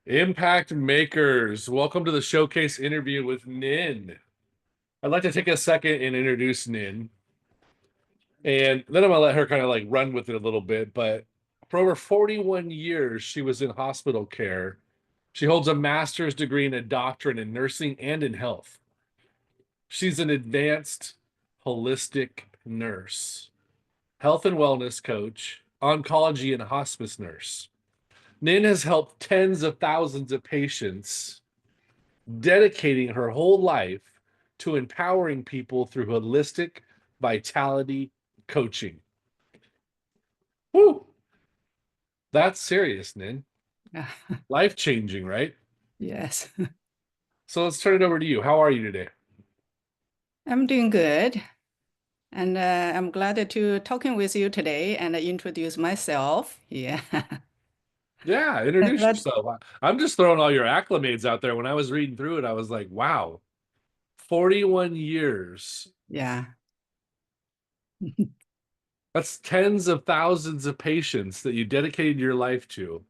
Impact makers, welcome to the showcase interview with Nin. I'd like to take a second and introduce Nin, and then I'm gonna let her kind of like run with it a little bit. But for over 41 years, she was in hospital care. She holds a master's degree and a doctorate in nursing and in health. She's an advanced holistic nurse, health and wellness coach, oncology and hospice nurse. Nin has helped tens of thousands of patients, dedicating her whole life to empowering people through holistic vitality coaching. Woo! That's serious, Nin. Life changing, right? Yes, So let's turn it over to you. How are you today? I'm doing good. And I'm glad to talking with you today and introduce myself. Yeah. Yeah, I'm introduce glad. yourself. I'm just throwing all your acclimates out there. When I was reading through it, I was like, wow, 41 years. Yeah. That's tens of thousands of patients that you dedicated your life to.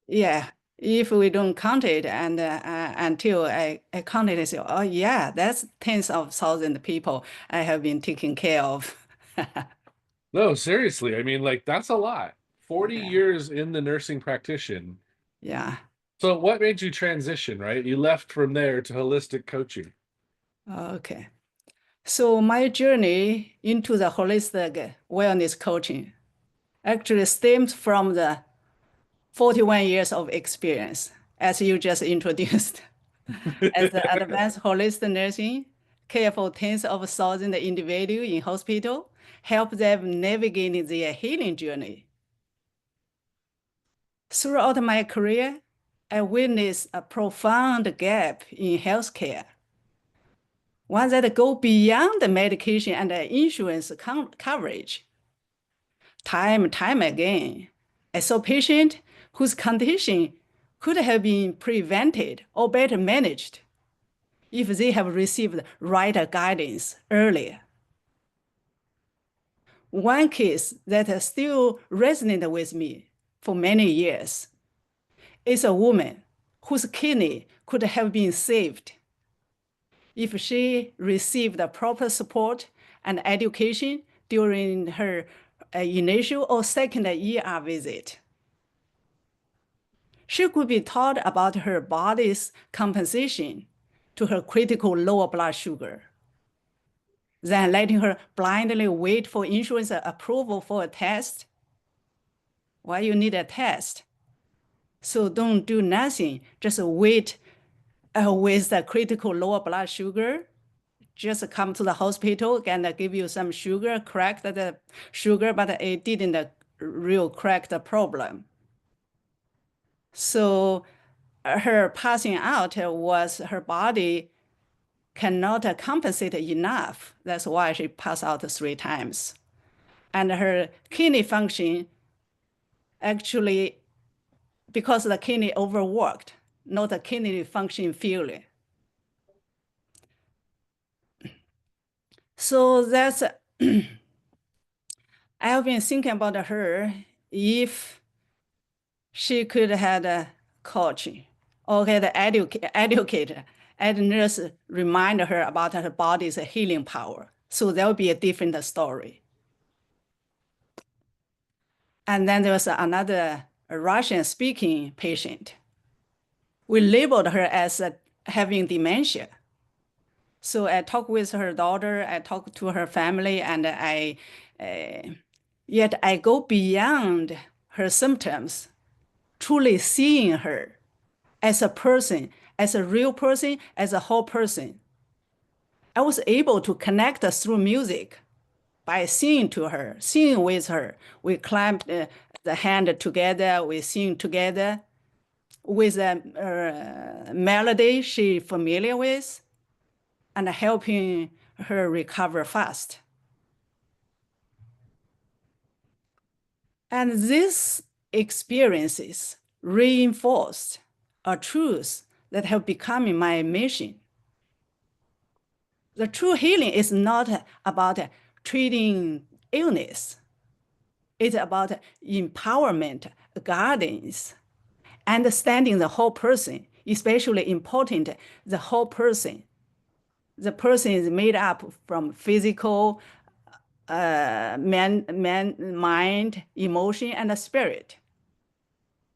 Yeah. If we don't count it and until I count it and say, oh yeah, that's tens of thousands of people I have been taking care of. No, seriously. I mean, like, that's a lot. 40 Yeah. years in the nursing practitioner. Yeah. So what made you transition, right? You left from there to holistic coaching. Okay. So my journey into the holistic wellness coaching actually stems from the 41 years of experience, as you just introduced. As the advanced holistic nursing, care for tens of thousands of individuals in hospital, help them navigate their healing journey. Throughout my career, I witnessed a profound gap in healthcare, one that go beyond the medication and the insurance coverage. Time and time again, I saw patients whose condition could have been prevented or better managed if they have received right guidance earlier. One case that still resonated with me for many years is a woman whose kidney could have been saved if she received the proper support and education during her initial or second ER visit. She could be taught about her body's compensation to her critical lower blood sugar, then letting her blindly wait for insurance approval for a test. Why you need a test? So don't do nothing. Just wait with the critical lower blood sugar. Just come to the hospital and give you some sugar, correct the sugar, but it didn't real correct the problem. So her passing out was her body cannot compensate enough. That's why she passed out 3 times. And her kidney function actually, because the kidney overworked, not the kidney function failure. So that's, I've been thinking about her if she could have a coach or had an educator and nurse remind her about her body's healing power. So that would be a different story. And then there was another Russian speaking patient. We labeled her as having dementia. So I talked with her daughter, I talked to her family, and yet I go beyond her symptoms, truly seeing her as a person, as a real person, as a whole person. I was able to connect through music by singing to her, singing with her. We clapped the hand together, we sing together with a melody she familiar with and helping her recover fast. And these experiences reinforced a truth that have become my mission. The true healing is not about treating illness. It's about empowerment, guidance, understanding the whole person, especially important, the whole person. The person is made up from physical, mind, emotion, and spirit.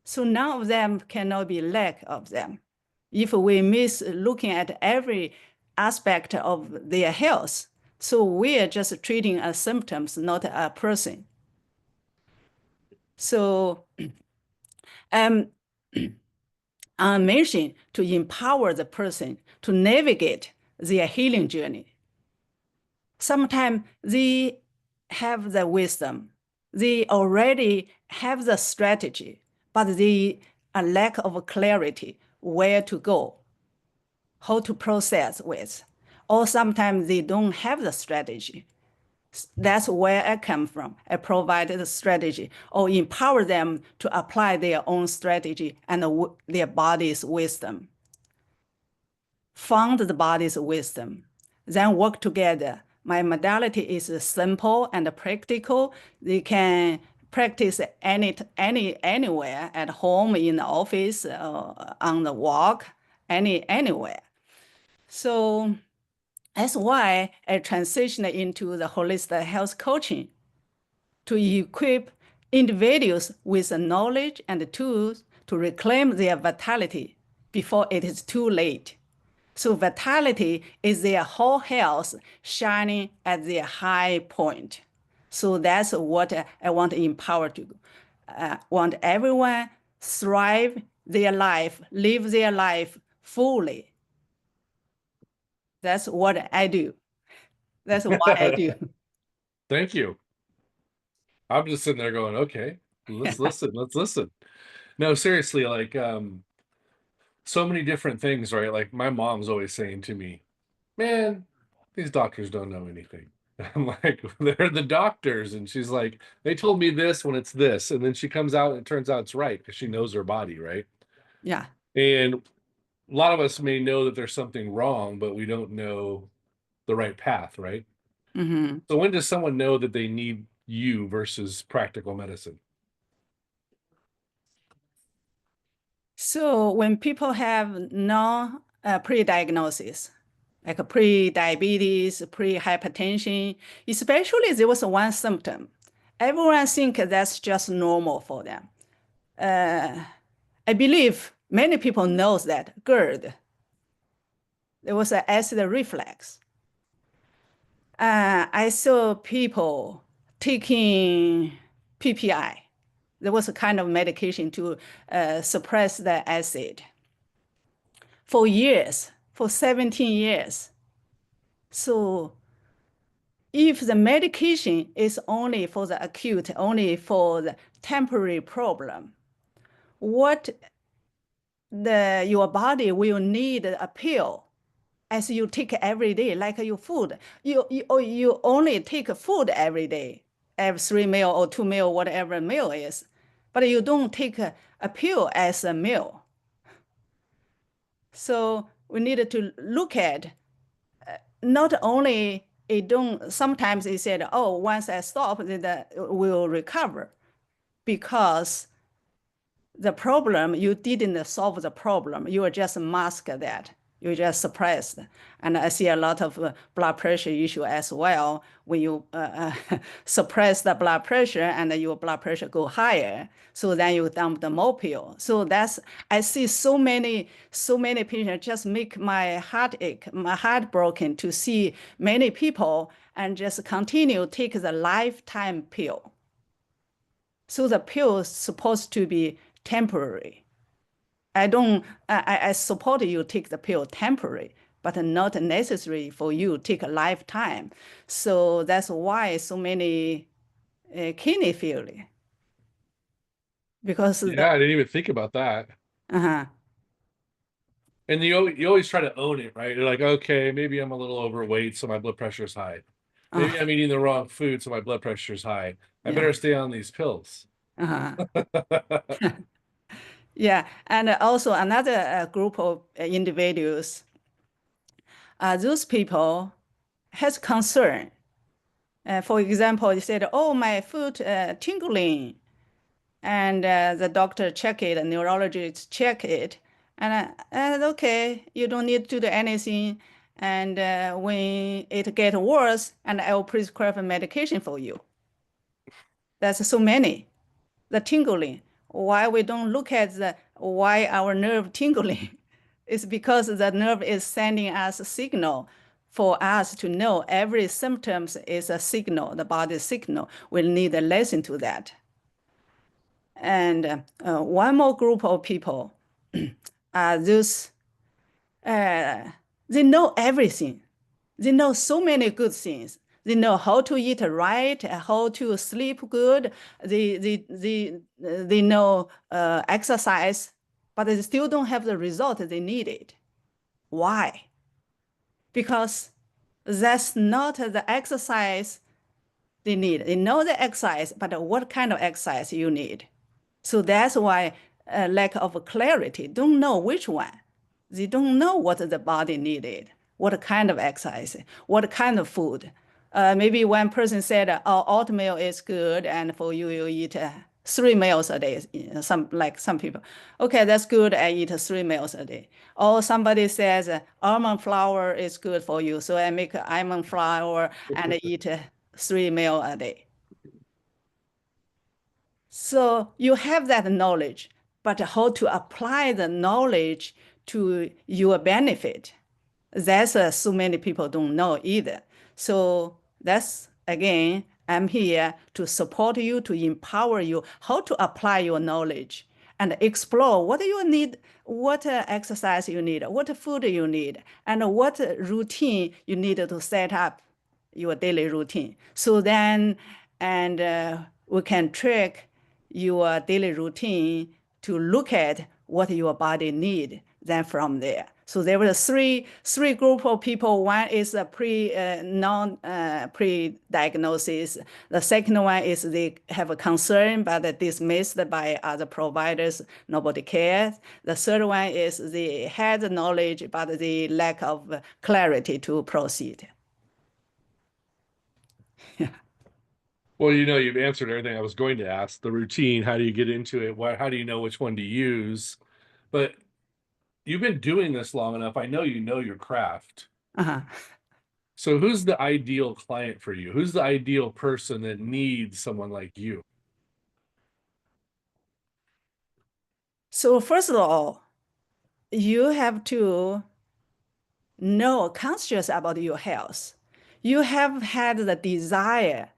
So none of them cannot be lack of them. If we miss looking at every aspect of their health, so we are just treating as symptoms, not a person. So on a mission to empower the person to navigate their healing journey. Sometimes they have the wisdom, they already have the strategy, but they a lack of clarity where to go, how to process with, or sometimes they don't have the strategy. That's where I come from. I provide the strategy or empower them to apply their own strategy and their body's wisdom. Found the body's wisdom, then work together. My modality is simple and practical. They can practice anywhere, at home, in the office, on the walk, anywhere. So that's why I transitioned into the holistic health coaching to equip individuals with the knowledge and the tools to reclaim their vitality before it is too late. So vitality is their whole health shining at their high point. So that's what I want to empower to. Want everyone thrive their life, live their life fully. That's what I do. That's why I do. Thank you. I'm just sitting there going, okay, let's listen. Let's listen. No, seriously, like so many different things, right? Like my mom's always saying to me, man, these doctors don't know anything. I'm like, they're the doctors. And she's like, they told me this when it's this. And then she comes out and it turns out it's right because she knows her body, right? Yeah. And a lot of us may know that there's something wrong, but we don't know the right path, right? Mm-hmm. So when does someone know that they need you versus practical medicine? So when people have no pre-diagnosis, like a pre-diabetes, pre-hypertension, especially there was one symptom, everyone think that's just normal for them. I believe many people knows that GERD, there was an acid reflux. I saw people taking PPI. There was a kind of medication to suppress the acid for years, for 17 years. So if the medication is only for the acute, only for the temporary problem, what your body will need a pill as you take every day, like your food. You only take food every day, every 3 meal or 2 meal, whatever meal is, but you don't take a pill as a meal. So we needed to look at not only it don't, sometimes they said, oh, once I stop, then that will recover, because the problem, you didn't solve the problem. You just mask that. You just suppressed. And I see a lot of blood pressure issue as well. When you suppress the blood pressure and your blood pressure go higher, so then you dump the more pill. So that's, I see so many patients just make my heart ache, my heart broken to see many people and just continue take the lifetime pill. So the pill is supposed to be temporary. I support you take the pill temporary, but not necessary for you take a lifetime. So that's why so many kidney failure. Because Yeah, I didn't even think about that. uh-huh, And you always try to own it, right? You're like, okay, maybe I'm a little overweight, so my blood pressure is high. Maybe I'm eating the wrong food, so my blood pressure is high. I yeah, better stay on these pills. uh-huh. Yeah, and also another group of individuals, those people has concern For example, you said, oh, my foot tingling. And the doctor check it, the neurologist check it. And okay, you don't need to do anything. And when it gets worse, and I will prescribe a medication for you. That's so many. The tingling. Why we don't look at why our nerve tingling? It's because the nerve is sending us a signal for us to know every symptoms is a signal, the body signal. We need to listen to that. And one more group of people are those, they know everything. They know so many good things. They know how to eat right, how to sleep good. They know exercise, but they still don't have the result they needed. Why? Because that's not the exercise they need. They know the exercise, but what kind of exercise you need? So that's why lack of clarity, don't know which one. They don't know what the body needed, what kind of exercise, what kind of food. Maybe one person said, oh, oatmeal is good, and for you, you eat 3 meals a day. Some people, okay, that's good. I eat 3 meals a day. Or somebody says almond flour is good for you, so I make almond flour and eat 3 meals a day. So you have that knowledge, but how to apply the knowledge to your benefit, that's so many people don't know either. So that's, again, I'm here to support you, to empower you, how to apply your knowledge and explore what you need, what exercise you need, what food you need, and what routine you need to set up your daily routine. So then, and we can track your daily routine to look at what your body need. Then from there, so there were three group of people. One is a pre-diagnosis. The second one is they have a concern but dismissed by other providers. Nobody cares. The third one is they had the knowledge but the lack of clarity to proceed. Well, you've answered everything I was going to ask. The routine, how do you get into it? How do you know which one to use? But you've been doing this long enough. I know you know your craft. Uh-huh. So who's the ideal client for you? Who's the ideal person that needs someone like you? So first of all, you have to know conscious about your health. You have had the desire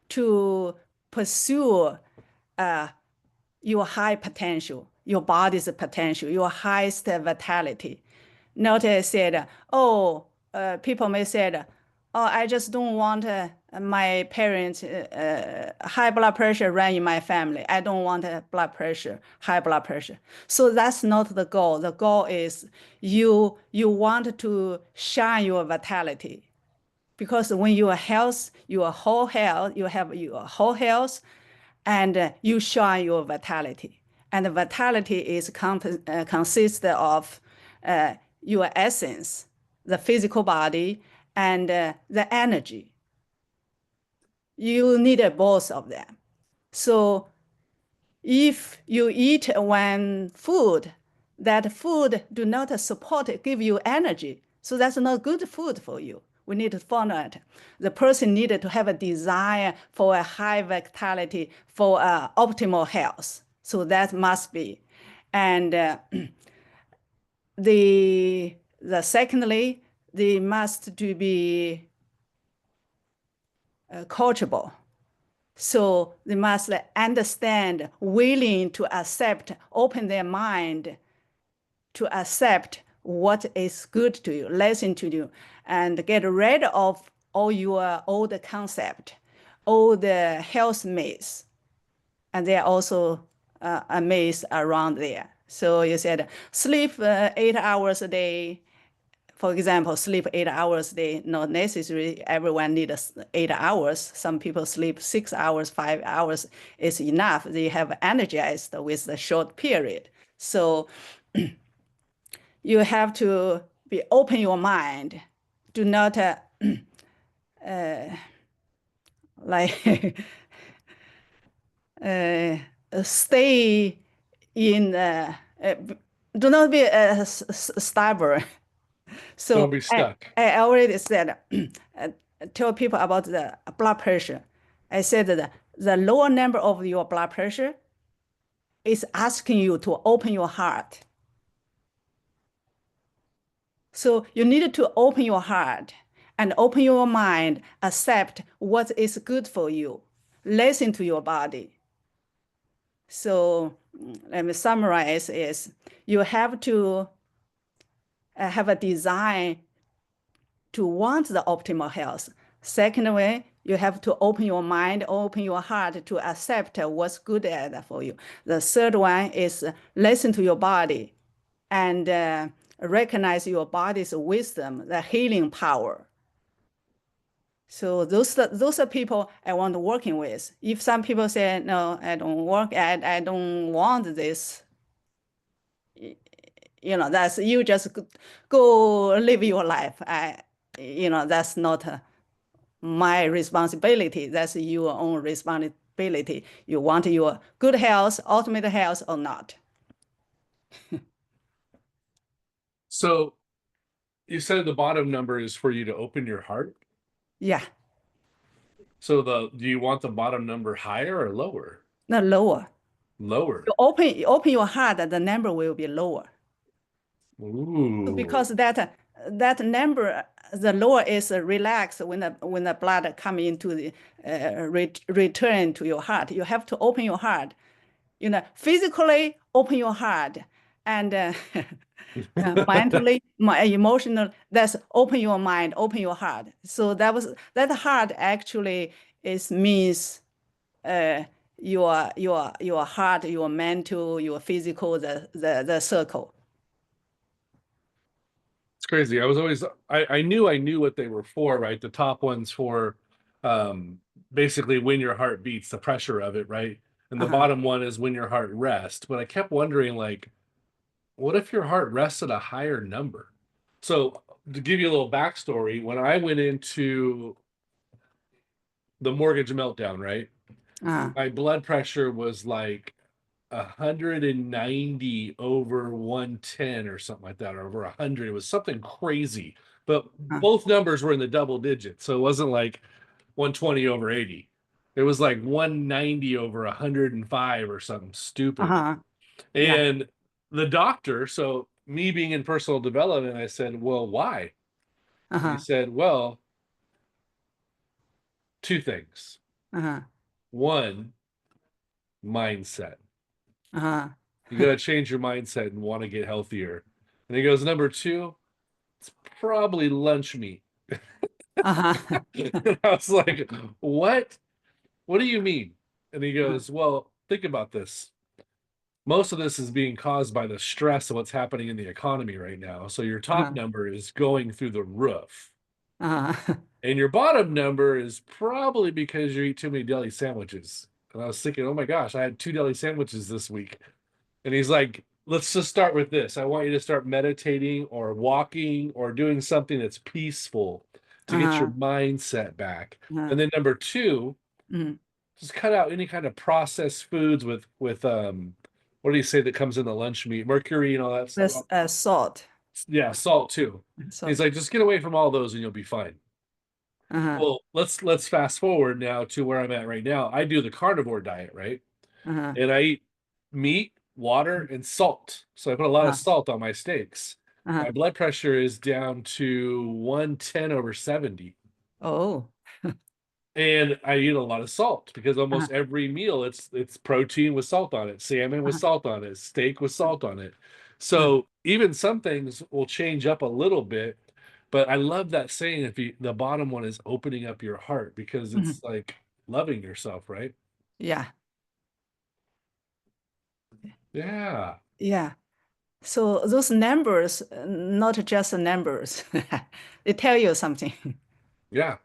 to pursue your high potential, your body's potential, your highest vitality. Not said, oh, people may say, oh, I just don't want my parents' high blood pressure run in my family. I don't want high blood pressure. So that's not the goal. The goal is you want to shine your vitality. Because when you are health, your whole health, you have your whole health, and you shine your vitality. And vitality is consists of your essence, the physical body, and the energy. You need both of them. So if you eat one food, that food do not support, give you energy, so that's not good food for you. We need to find out. The person needed to have a desire for a high vitality, for optimal health. So that must be. And secondly, they must to be coachable. So they must understand, willing to accept, open their mind to accept what is good to you, listen to you, and get rid of all your old concept, all the health myths. And there are also a myth around there. So you said sleep 8 hours a day. For example, sleep 8 hours a day, not necessarily everyone needs 8 hours. Some people sleep 6 hours, 5 hours is enough. They have energized with the short period. So you have to be open your mind. Do not like stay in do not be stubborn. So Don't be I, stuck. I already said, uh, tell people about the blood pressure. I said that the lower number of your blood pressure is asking you to open your heart. So you need to open your heart and open your mind, accept what is good for you, listen to your body. So let me summarize is you have to have a design to want the optimal health. Second way, you have to open your mind, open your heart to accept what's good for you. The third one is listen to your body and recognize your body's wisdom, the healing power. So those are people I want working with. If some people say, no, I don't work, I don't want this, that's you just go live your life. That's not my responsibility. That's your own responsibility. You want your good health, ultimate health or not. So you said the bottom number is for you to open your heart. Yeah, So do you want the bottom number higher or lower? not lower. Lower. You open your heart, the number will be lower. Ooh. Because that number, the lower is relaxed when the blood come into the return to your heart. You have to open your heart, physically open your heart, and mentally, emotional. That's open your mind, open your heart. So that heart actually is means your heart, your mental, your physical, the circle. It's crazy. I knew what they were for, right? The top one's for basically when your heart beats, the pressure of it, right? And the Uh-huh. bottom one is when your heart rests. But I kept wondering, like, what if your heart rests at a higher number? So to give you a little backstory, when I went into the mortgage meltdown, right? Uh-huh. My blood pressure was like 190 over 110 or something like that, or over 100. It was something crazy, but both numbers were in the double digits. So it wasn't like 120 over 80. It was like 190 over 105 or something stupid. Uh-huh. Yeah. And the doctor, so me being in personal development, I said, well, why? And he Uh-huh. said, well, two things. Uh-huh. One, mindset. Uh-huh. You got to change your mindset and want to get healthier. And he goes, number two, it's probably lunch meat. Uh-huh. And I was like, what? What do you mean? And he Uh-huh. goes, well, think about this. Most of this is being caused by the stress of what's happening in the economy right now. So your top Uh-huh. number is going through the roof. Uh-huh. And your bottom number is probably because you eat too many deli sandwiches. And I was thinking, oh my gosh, I had 2 deli sandwiches this week. And he's like, let's just start with this. I want you to start meditating or walking or doing something that's peaceful to get your Uh-huh. mindset back. Uh-huh. And then number two, Mhm. just cut out any kind of processed foods with what do you say that comes in the lunch meat? Mercury and all that stuff. That's salt. Yeah, salt too. He's Salt. like, just get away from all those and you'll be fine. Uh-huh. Well, let's fast forward now to where I'm at right now. I do the carnivore diet, right? Uh-huh. And I eat meat, water, and salt. So I put a lot of Uh-huh. salt on my steaks. Uh-huh. My blood pressure is down to 110 over 70. Oh. And I eat a lot of salt because Uh-huh. almost every meal it's protein with salt on it, salmon with Uh-huh. salt on it, steak with salt on it. Uh-huh. So even some things will change up a little bit, but I love that saying if you the bottom one is opening up your heart because Mhm. it's like loving yourself, right? Yeah. Yeah. Yeah. So those numbers, not just numbers, they tell you something. Yeah.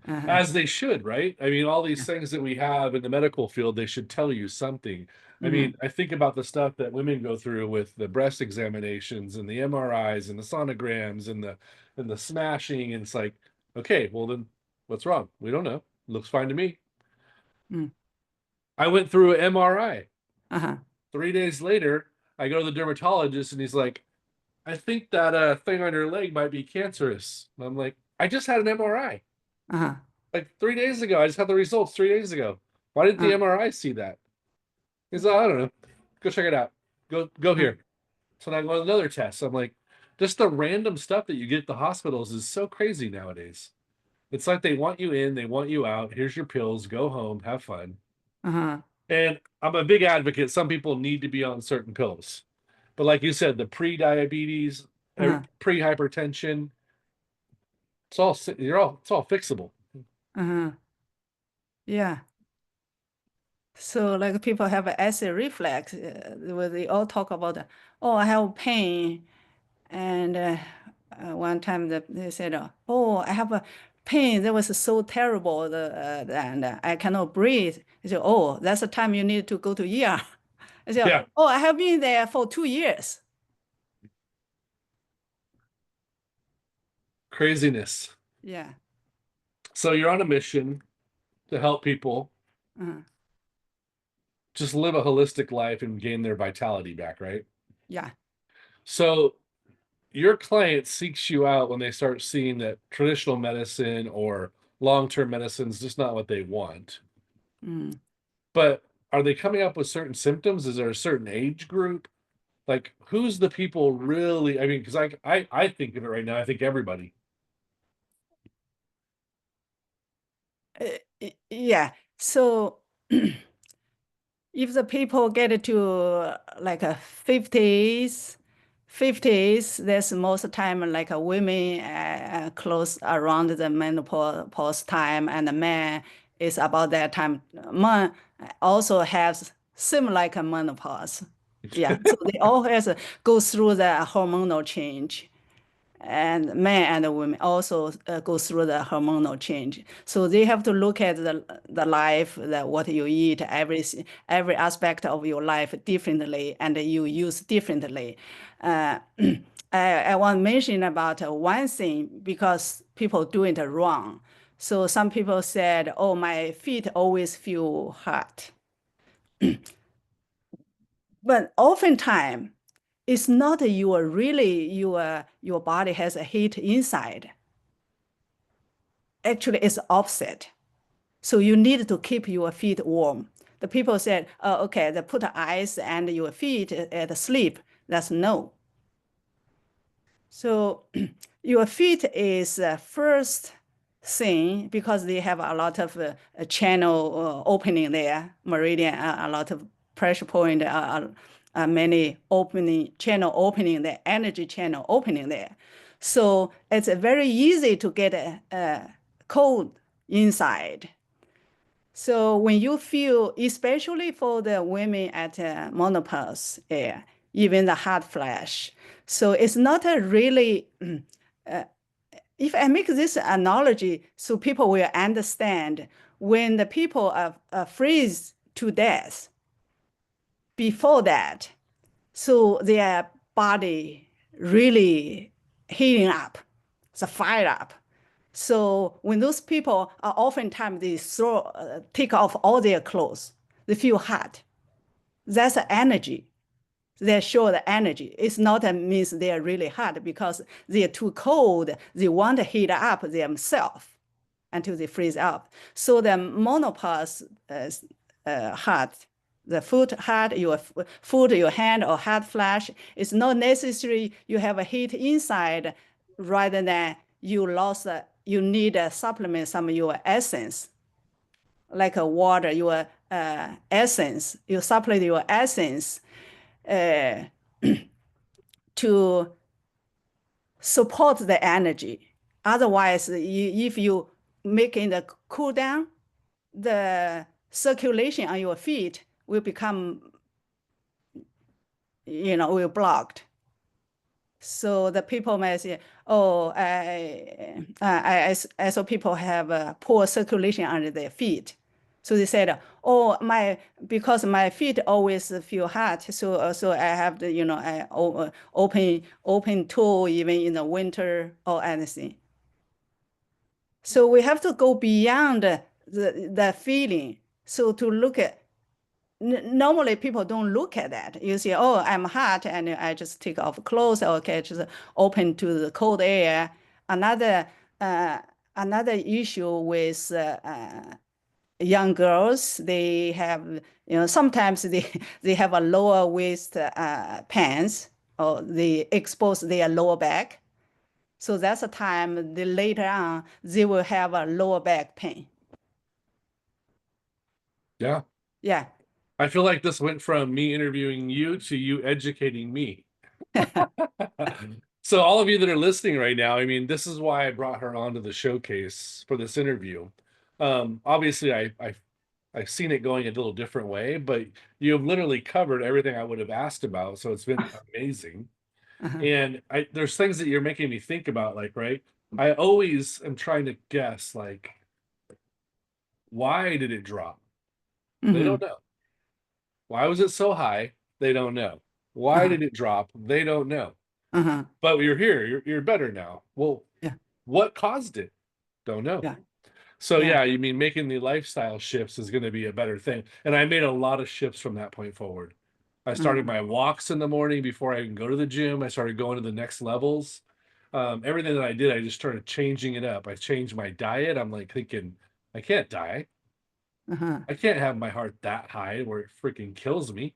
Uh-huh. As they should, right? I mean, all these things that we have in the medical field, they should tell you something. I Mm-hmm. mean, I think about the stuff that women go through with the breast examinations and the MRIs and the sonograms and the smashing. And it's like, okay, well then what's wrong? We don't know. Looks fine to me. Mm. I went through an MRI. Uh-huh. 3 days later, I go to the dermatologist and he's like, I think that thing on your leg might be cancerous. And I'm like, I just had an MRI. Uh-huh. Like 3 days ago. I just had the results 3 days ago. Why didn't the Uh, MRI see that? He's like, I don't know. Go check it out. Go uh, here. So then I go to another test. I'm like, just the random stuff that you get at the hospitals is so crazy nowadays. It's like they want you in, they want you out. Here's your pills. Go home, have fun. uh-huh. And I'm a big advocate. Some people need to be on certain pills. But like you said, the pre-diabetes, Uh-huh. pre-hypertension, it's all fixable. Uh-huh. Yeah. So like people have an acid reflux, where they all talk about, oh, I have pain. And one time they said, oh, I have a pain that was so terrible and I cannot breathe. They said, oh, that's the time you need to go to ER. I said, Yeah, oh, I have been there for 2 years. craziness. Yeah. So you're on a mission to help people Uh-huh. just live a holistic life and gain their vitality back, right? Yeah. So your client seeks you out when they start seeing that traditional medicine or long-term medicine is just not what they want. Mm. But are they coming up with certain symptoms? Is there a certain age group? Like who's the people really? I mean, because I think of it right now, I think everybody. Yeah. So if the people get to like a 50s, that's most time like a women close around the menopause time, and the man is about that time. Man also has similar like a menopause. Yeah, so they all has go through the hormonal change, and men and women also go through the hormonal change. So they have to look at the life, that what you eat, every aspect of your life differently, and you use differently. Uh, I want to mention about one thing because people do it wrong. So some people said, "Oh, my feet always feel hot," but oftentimes it's not your body has a heat inside. Actually it's opposite. So you need to keep your feet warm. The people said, oh, okay, they put ice and your feet at sleep. That's no. So your feet is first thing because they have a lot of channel opening there, meridian, a lot of pressure point, many opening channel opening there, energy channel opening there. So it's very easy to get a cold inside. So when you feel, especially for the women at menopause, even the hot flash, so it's not a really, if I make this analogy so people will understand, when the people are freeze to death, before that, so their body really heating up, the fire up. So when those people are oftentimes they take off all their clothes, they feel hot. That's energy. They show the energy. It's not a means they are really hot because they're too cold. They want to heat up themselves until they freeze up. So the menopause hot, the foot hot, your foot, your hand or hot flash, it's not necessary you have a heat inside rather than you lost, you need a supplement some of your essence, like a water, your essence, you supplement your essence uh, to support the energy. Otherwise, if you making the cool down, the circulation on your feet will become, will blocked. So the people may say, "Oh, I saw people have poor circulation under their feet." So they said, "Oh, because my feet always feel hot, so I have the I open toe even in the winter or anything." So we have to go beyond the feeling. So to look at, normally people don't look at that. You see, oh, I'm hot and I just take off clothes, okay, just open to the cold air. Another another issue with young girls, they have, sometimes they have a lower waist pants, or they expose their lower back. So that's a time later on they will have a lower back pain. Yeah. Yeah. I feel like this went from me interviewing you to you educating me. So all of you that are listening right now, I mean, this is why I brought her onto the showcase for this interview. Obviously, I've seen it going a little different way, but you have literally covered everything I would have asked about. So it's been amazing. Uh-huh. And there's things that you're making me think about, like, right? I always am trying to guess, like, why did it drop? They Hmm. don't know. Why was it so high? They don't know. Why Uh-huh. did it drop? They don't know. Uh-huh. But you're here. You're better now. Well, Yeah. what caused it? Don't know. Yeah. So Yeah. yeah, you mean making the lifestyle shifts is going to be a better thing. And I made a lot of shifts from that point forward. I started Uh-huh. my walks in the morning before I even go to the gym. I started going to the next levels. Everything that I did, I just started changing it up. I changed my diet. I'm like thinking, I can't die. Uh-huh. I can't have my heart that high where it freaking kills me.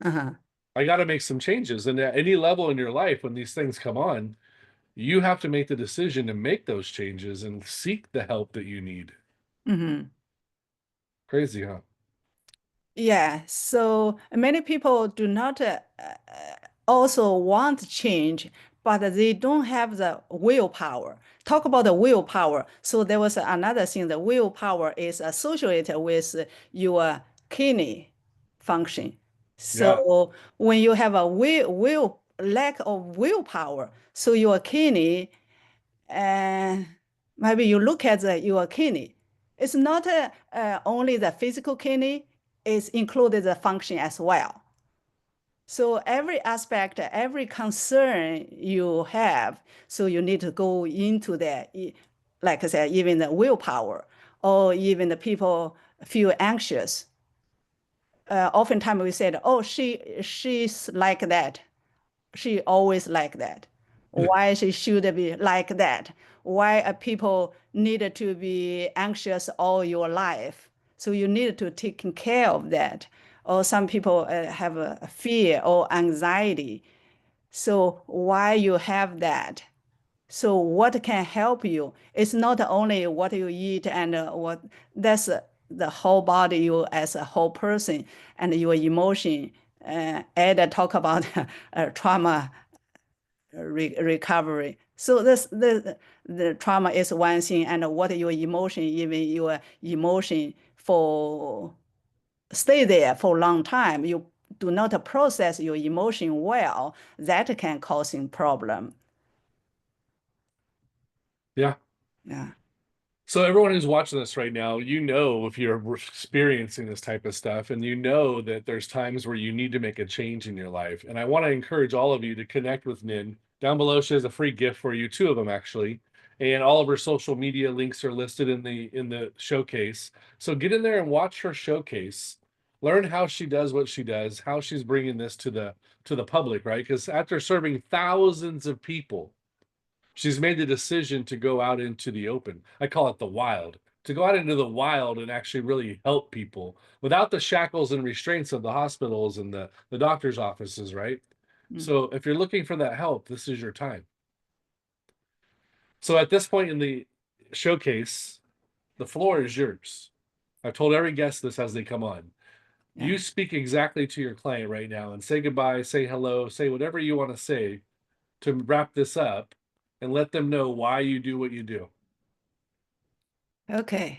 Uh-huh. I got to make some changes. And at any level in your life, when these things come on, you have to make the decision to make those changes and seek the help that you need. Hmm. Crazy, huh? Yeah, so many people do not also want change, but they don't have the willpower. Talk about the willpower. So there was another thing, the willpower is associated with your kidney function. Yeah. So when you have a lack of willpower, so your kidney, and maybe you look at your kidney. It's not only the physical kidney, it's included the function as well. So every aspect, every concern you have, so you need to go into that. Like I said, even the willpower, or even the people feel anxious. Oftentimes we said, oh, she's like that. She always like that. Why she should be like that? Why people need to be anxious all your life? So you need to take care of that. Or some people have a fear or anxiety. So why you have that? So what can help you? It's not only what you eat and what that's the whole body, you as a whole person and your emotion. Ed talk about trauma recovery. So the trauma is one thing, and what your emotion, even your emotion for stay there for a long time, you do not process your emotion well, that can causing problem. Yeah. Yeah. So everyone who's watching this right now, you know if you're experiencing this type of stuff, and you know that there's times where you need to make a change in your life. And I want to encourage all of you to connect with Nin. Down below, she has a free gift for you, two of them actually. And all of her social media links are listed in the showcase. So get in there and watch her showcase. Learn how she does what she does, how she's bringing this to the public, right? Because after serving thousands of people, she's made the decision to go out into the open. I call it the wild, to go out into the wild and actually really help people without the shackles and restraints of the hospitals and the doctor's offices, right? Mm. So if you're looking for that help, this is your time. So at this point in the showcase, the floor is yours. I've told every guest this as they come on. Yeah. You speak exactly to your client right now and say goodbye, say hello, say whatever you want to say to wrap this up and let them know why you do what you do. Okay.